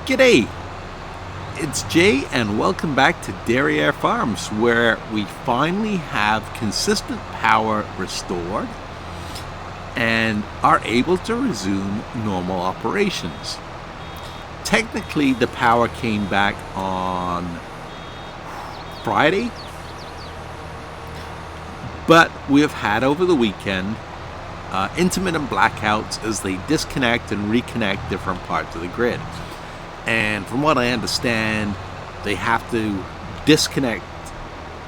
G'day, it's Jay and welcome back to Derriere Farms, where we finally have consistent power restored and are able to resume normal operations. Technically, the power came back on Friday, but we have had over the weekend intermittent blackouts as they disconnect and reconnect different parts of the grid. And from what I understand, they have to disconnect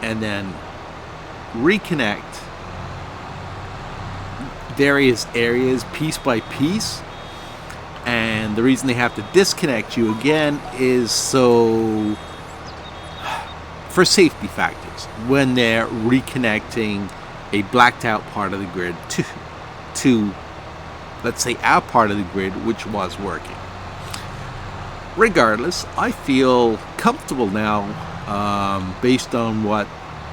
and then reconnect various areas piece by piece. And the reason they have to disconnect you again is so for safety factors when they're reconnecting a blacked out part of the grid to let's say our part of the grid which was working. Regardless, I feel comfortable now based on what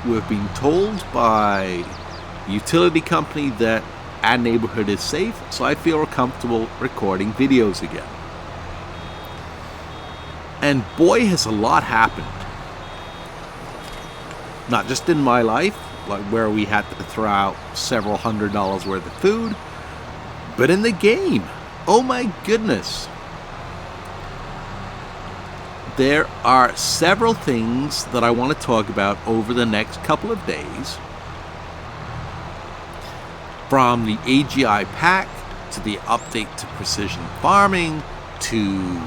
we've been told by the utility company that our neighborhood is safe, so I feel comfortable recording videos again. And boy, has a lot happened. Not just in my life, like where we had to throw out several $100s worth of food, but in the game. Oh my goodness. There are several things that I want to talk about over the next couple of days. From the AGI pack, to the update to precision farming, to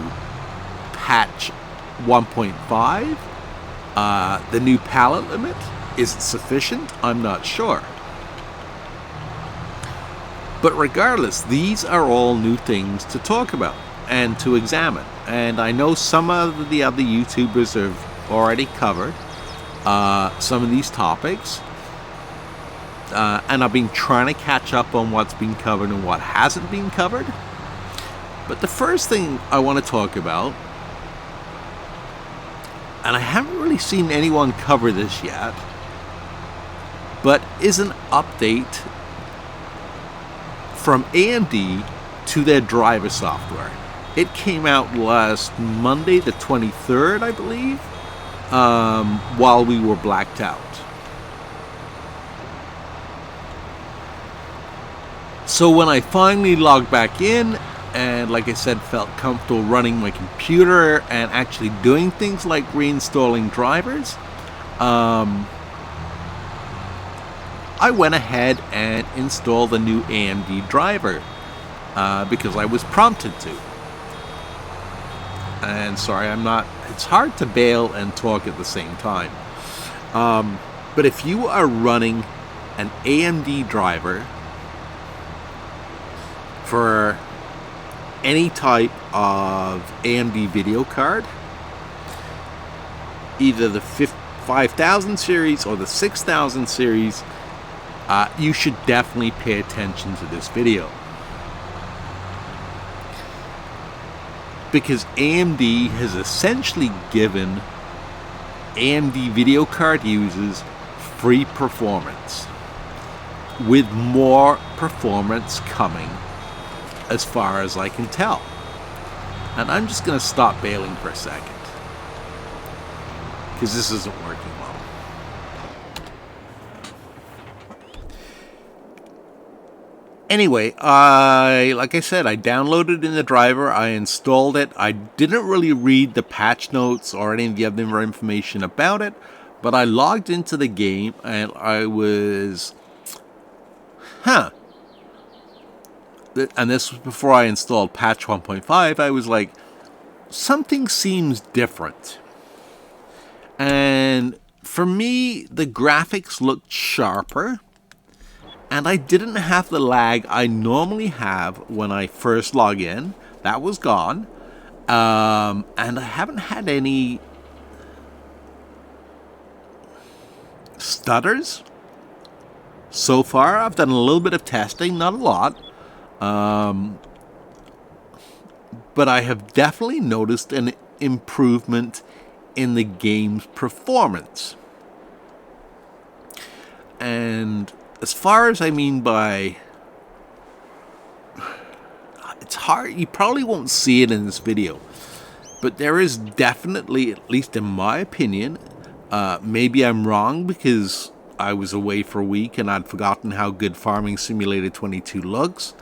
patch 1.5. The new pallet limit. Is it sufficient? I'm not sure. But regardless, these are all new things to talk about and to examine. And I know some of the other YouTubers have already covered some of these topics. And I've been trying to catch up on what's been covered and what hasn't been covered. But the first thing I want to talk about, and I haven't really seen anyone cover this yet, but is an update from AMD to their driver software. It came out last Monday, the 23rd, I believe, while we were blacked out. So when I finally logged back in, and like I said, felt comfortable running my computer and actually doing things like reinstalling drivers, I went ahead and installed a new AMD driver because I was prompted to. And sorry, it's hard to bail and talk at the same time. But if you are running an AMD driver for any type of AMD video card, either the 5000 series or the 6000 series, you should definitely pay attention to this video. Because AMD has essentially given AMD video card users free performance, with more performance coming as far as I can tell. And I'm just going to stop bailing for a second, because this isn't working well. Anyway, like I said, I downloaded in the driver, I installed it. I didn't really read the patch notes or any of the other information about it, but I logged into the game and I was, and this was before I installed patch 1.5, I was like, something seems different. And for me, the graphics looked sharper. And I didn't have the lag I normally have when I first log in. That was gone. And I haven't had any stutters so far. I've done a little bit of testing, not a lot. But I have definitely noticed an improvement in the game's performance. And as far as I mean by, it's hard, you probably won't see it in this video, But there is definitely, at least in my opinion, maybe I'm wrong because I was away for a week and I'd forgotten how good Farming Simulator 22 looks.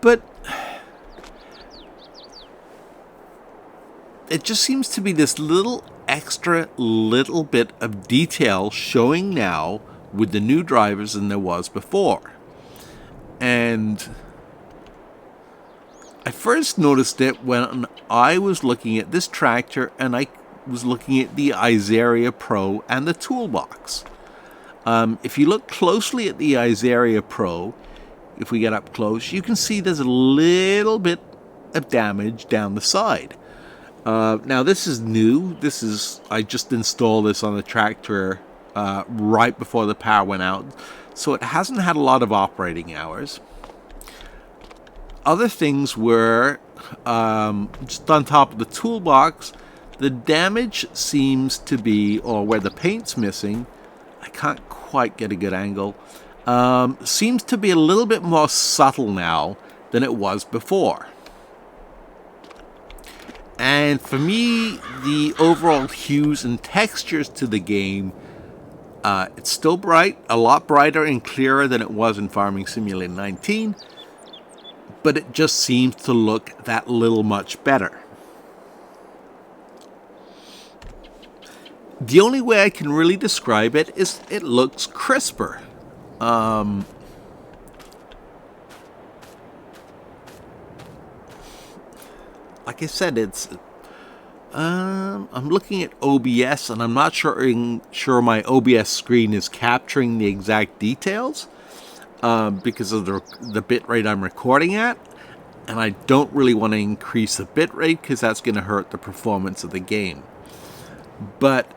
But it just seems to be this little bit of detail showing now with the new drivers than there was before. And I first noticed it when I was looking at this tractor and I was looking at the Isaria Pro and the toolbox. If you look closely at the Isaria Pro, if we get up close, you can see there's a little bit of damage down the side. Now this is new. I just installed this on the tractor right before the power went out, so it hasn't had a lot of operating hours. Other things were just on top of the toolbox. The damage seems to be, or where the paint's missing, I can't quite get a good angle, seems to be a little bit more subtle now than it was before. And for me, the overall hues and textures to the game, it's still bright, a lot brighter and clearer than it was in Farming Simulator 19, but it just seems to look that little much better. The only way I can really describe it is it looks crisper. Like I said, it's I'm looking at OBS and I'm not sure my OBS screen is capturing the exact details because of the bit rate I'm recording at, and I don't really want to increase the bit rate because that's going to hurt the performance of the game. But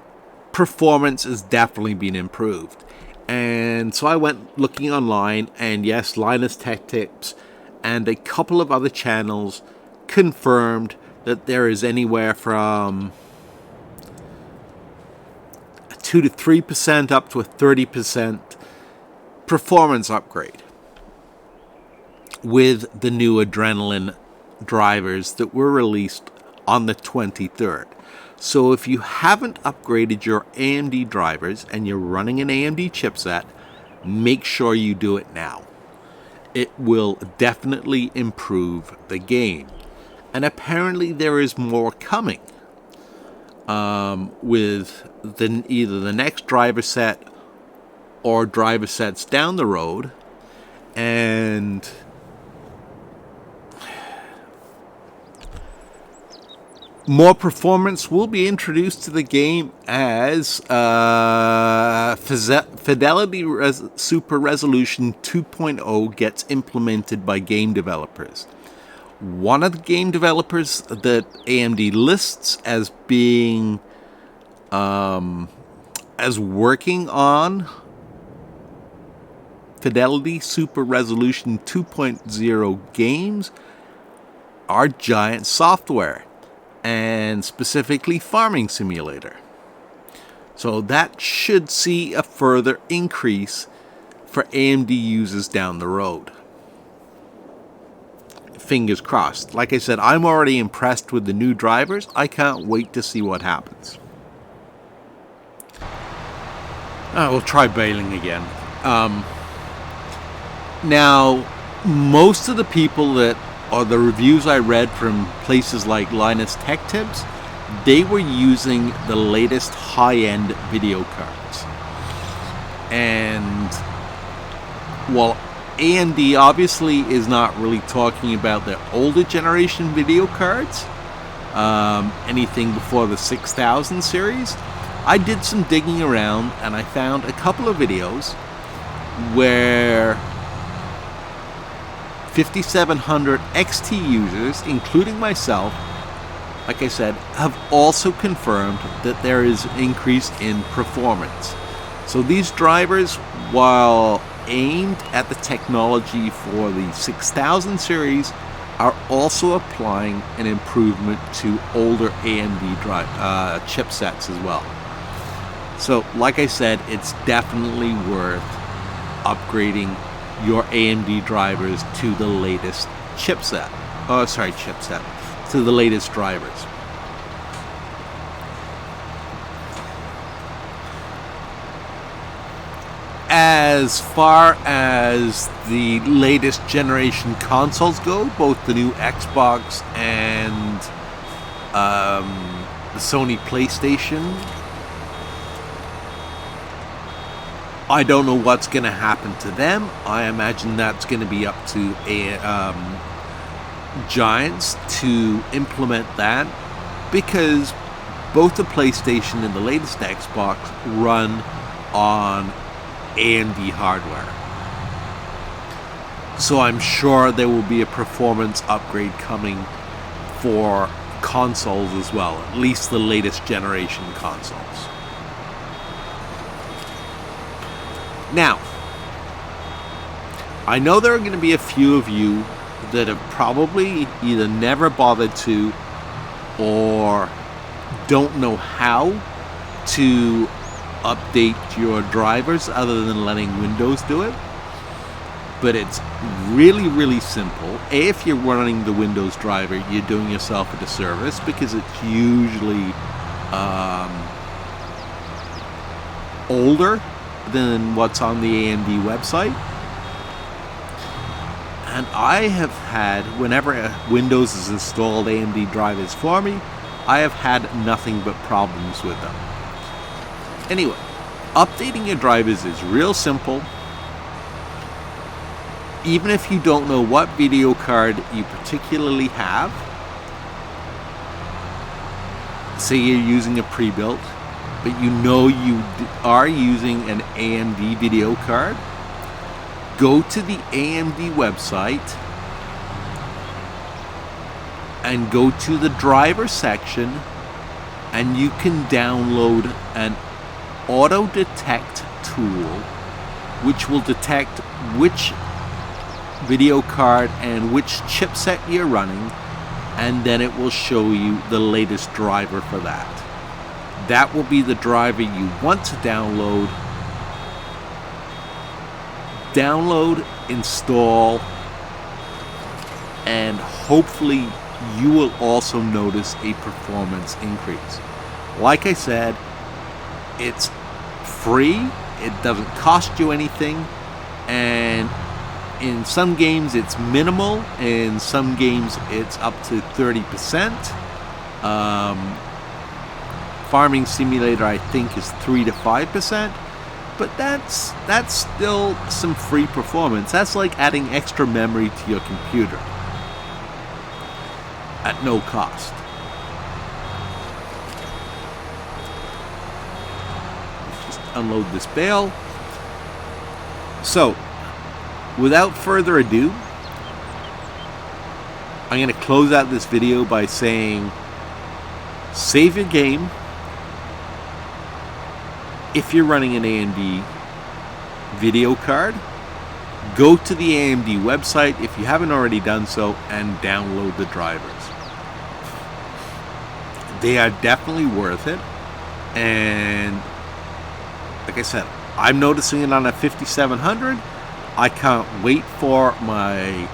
performance has definitely been improved. And so I went looking online, and yes, Linus Tech Tips and a couple of other channels confirmed that there is anywhere from a 2 to 3% up to a 30% performance upgrade with the new Adrenaline drivers that were released on the 23rd. So if you haven't upgraded your AMD drivers and you're running an AMD chipset, make sure you do it now. It will definitely improve the game. And apparently there is more coming with either the next driver set or driver sets down the road. And more performance will be introduced to the game as Fidelity Super Resolution 2.0 gets implemented by game developers. One of the game developers that AMD lists as being as working on Fidelity Super Resolution 2.0 games are Giant Software, and specifically Farming Simulator. So that should see a further increase for AMD users down the road. Fingers crossed. Like I said, I'm already impressed with the new drivers. I can't wait to see what happens. We'll try bailing again. Now, most of the people that, or the reviews I read from places like Linus Tech Tips, they were using the latest high-end video cards. And while AMD obviously is not really talking about their older generation video cards, anything before the 6000 series, I did some digging around and I found a couple of videos where 5700 XT users, including myself, like I said, have also confirmed that there is an increase in performance. So these drivers, while aimed at the technology for the 6000 series, are also applying an improvement to older AMD chipsets as well. So, like I said, it's definitely worth upgrading your AMD drivers to the latest to the latest drivers. As far as the latest generation consoles go, both the new Xbox and the Sony PlayStation, I don't know what's going to happen to them. I imagine that's going to be up to Giants to implement that, because both the PlayStation and the latest Xbox run on AMD hardware. So I'm sure there will be a performance upgrade coming for consoles as well, at least the latest generation consoles. Now, I know there are going to be a few of you that have probably either never bothered to or don't know how to update your drivers other than letting Windows do it. But it's really, really simple. If you're running the Windows driver, you're doing yourself a disservice, because it's usually older than what's on the AMD website. And I have had, whenever Windows has installed AMD drivers for me, I have had nothing but problems with them. Anyway, updating your drivers is real simple. Even if you don't know what video card you particularly have, say you're using a pre-built, but you know you are using an AMD video card, go to the AMD website and go to the driver section, and you can download an auto detect tool which will detect which video card and which chipset you're running, and then it will show you the latest driver for that. That will be the driver you want to download, install, and hopefully you will also notice a performance increase. Like I said, it's free, it doesn't cost you anything, and in some games it's minimal, in some games it's up to 30%. Farming Simulator, I think, is 3 to 5%, but that's still some free performance. That's like adding extra memory to your computer at no cost. Just unload this bale. So, without further ado, I'm going to close out this video by saying, save your game. If you're running an AMD video card, go to the AMD website if you haven't already done so and download the drivers. They are definitely worth it, and like I said, I'm noticing it on a 5700. I can't wait for my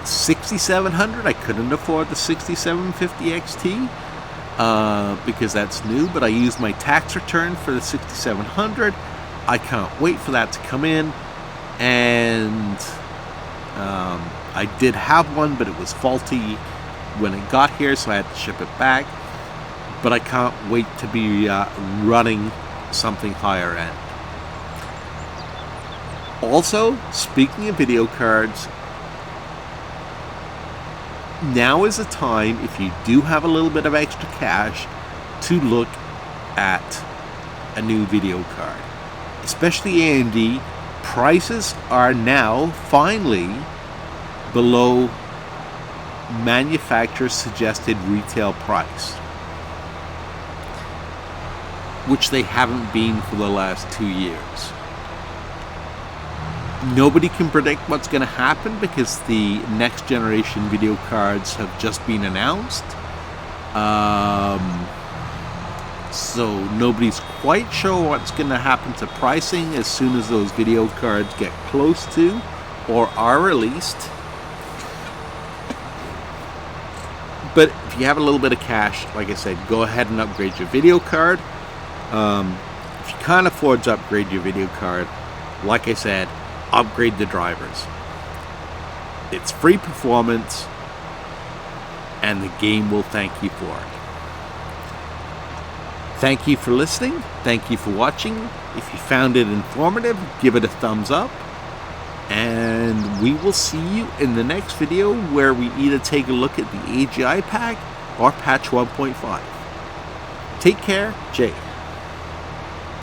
6700. I couldn't afford the 6750 XT because that's new, but I used my tax return for the 6700. I can't wait for that to come in, and I did have one, but it was faulty when it got here, so I had to ship it back. But I can't wait to be running something higher end. Also, speaking of video cards, now is the time, if you do have a little bit of extra cash, to look at a new video card. Especially AMD, prices are now finally below manufacturer's suggested retail price, which they haven't been for the last 2 years. Nobody can predict what's going to happen because the next generation video cards have just been announced. So nobody's quite sure what's going to happen to pricing as soon as those video cards get close to or are released. But if you have a little bit of cash, like I said, go ahead and upgrade your video card. If If you can't afford to upgrade your video card, like I said, upgrade the drivers. It's free performance, and the game will thank you for it. Thank you for listening. Thank you for watching. If you found it informative, give it a thumbs up. And we will see you in the next video, where we either take a look at the AGI pack or patch 1.5. Take care, Jay.